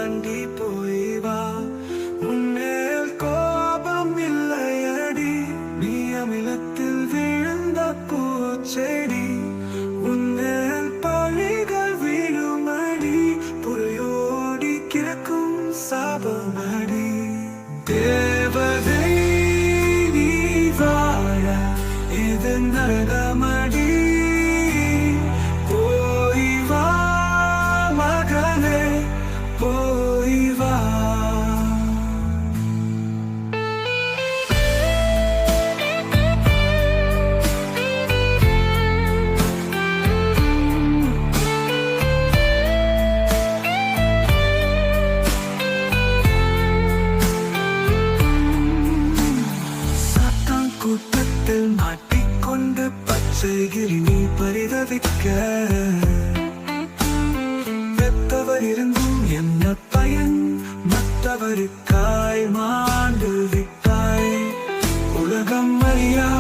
தாண்டி போய் வா. உன்மேல் கோபம் இல்லையடி, நீ அமிலத்தில் விழுந்த பூச்செடி. உன்மேல் பழிகள் வீழுமடி, புறையோடி கிடக்கும் சாபமடி. தேவதை நீ வாழ இது நரகமடி. போய் வா மகனே, போய் வா. கூட்டத்தில் மாட்டிக்கொண்டு பச்சைகிரி நீ பரிதவிக்க, பெற்றவர் இருந்தும் என்ன பயன், மற்றவருக்காய் மாண்டு விட்டாய். உலகம் அறியா